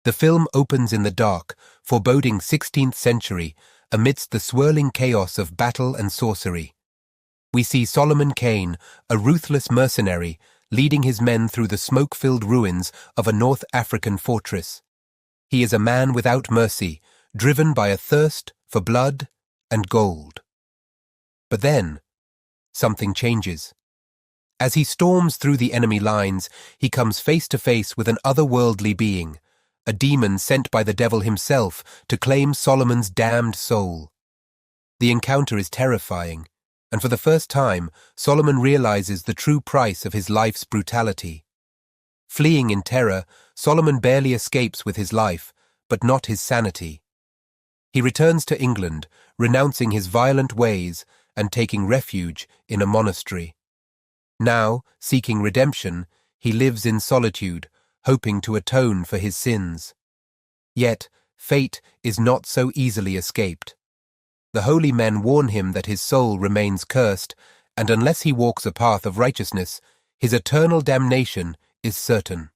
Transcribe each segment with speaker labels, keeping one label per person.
Speaker 1: The film opens in the dark, foreboding 16th century, amidst the swirling chaos of battle and sorcery. We see Solomon Kane, a ruthless mercenary, leading his men through the smoke-filled ruins of a North African fortress. He is a man without mercy, driven by a thirst for blood and gold. But then, something changes. As he storms through the enemy lines, he comes face to face with an otherworldly being, a demon sent by the devil himself to claim Solomon's damned soul. The encounter is terrifying, and for the first time, Solomon realizes the true price of his life's brutality. Fleeing in terror, Solomon barely escapes with his life, but not his sanity. He returns to England, renouncing his violent ways and taking refuge in a monastery. Now, seeking redemption, he lives in solitude, hoping to atone for his sins. Yet, fate is not so easily escaped. The holy men warn him that his soul remains cursed, and unless he walks a path of righteousness, his eternal damnation is certain.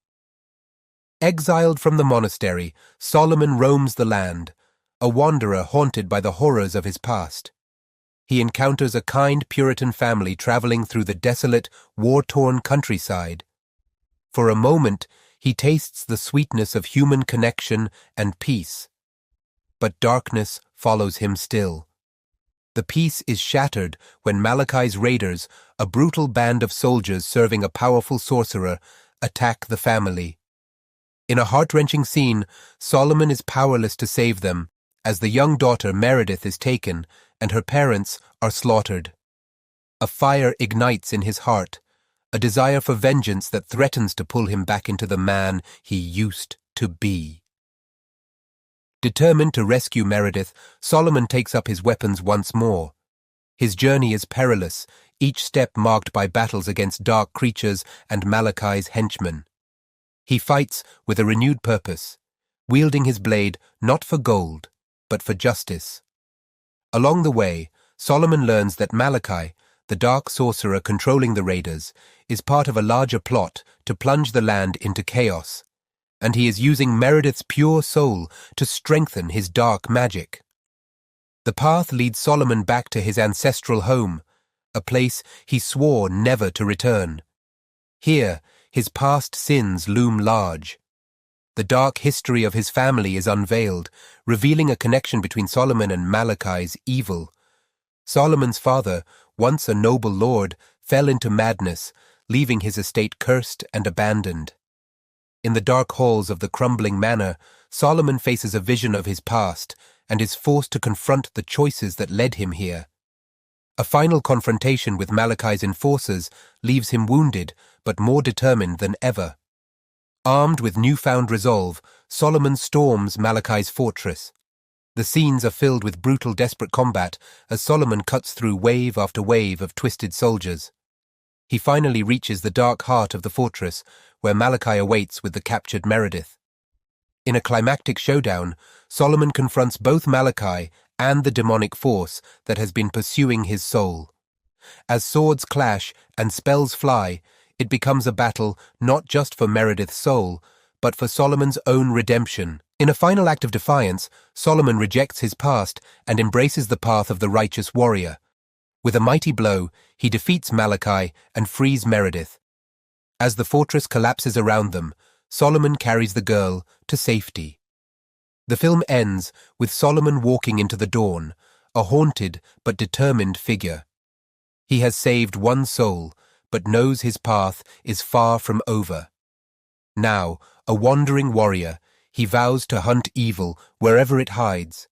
Speaker 1: Exiled from the monastery, Solomon roams the land, a wanderer haunted by the horrors of his past. He encounters a kind Puritan family traveling through the desolate, war-torn countryside. For a moment, he tastes the sweetness of human connection and peace. But darkness follows him still. The peace is shattered when Malachi's raiders, a brutal band of soldiers serving a powerful sorcerer, attack the family. In a heart-wrenching scene, Solomon is powerless to save them, as the young daughter Meredith is taken and her parents are slaughtered. A fire ignites in his heart, a desire for vengeance that threatens to pull him back into the man he used to be. Determined to rescue Meredith, Solomon takes up his weapons once more. His journey is perilous, each step marked by battles against dark creatures and Malachi's henchmen. He fights with a renewed purpose, wielding his blade not for gold, but for justice. Along the way, Solomon learns that Malachi, the dark sorcerer controlling the raiders, is part of a larger plot to plunge the land into chaos, and he is using Meredith's pure soul to strengthen his dark magic. The path leads Solomon back to his ancestral home, a place he swore never to return. Here, his past sins loom large. The dark history of his family is unveiled, revealing a connection between Solomon and Malachi's evil. Solomon's father, once a noble lord, fell into madness, leaving his estate cursed and abandoned. In the dark halls of the crumbling manor, Solomon faces a vision of his past and is forced to confront the choices that led him here. A final confrontation with Malachi's enforcers leaves him wounded but more determined than ever. Armed with newfound resolve, Solomon storms Malachi's fortress. The scenes are filled with brutal, desperate combat as Solomon cuts through wave after wave of twisted soldiers. He finally reaches the dark heart of the fortress, where Malachi awaits with the captured Meredith. In a climactic showdown, Solomon confronts both Malachi and the demonic force that has been pursuing his soul. As swords clash and spells fly, it becomes a battle not just for Meredith's soul, but for Solomon's own redemption. In a final act of defiance, Solomon rejects his past and embraces the path of the righteous warrior. With a mighty blow, he defeats Malachi and frees Meredith. As the fortress collapses around them, Solomon carries the girl to safety. The film ends with Solomon walking into the dawn, a haunted but determined figure. He has saved one soul, but knows his path is far from over. Now, a wandering warrior, he vows to hunt evil wherever it hides,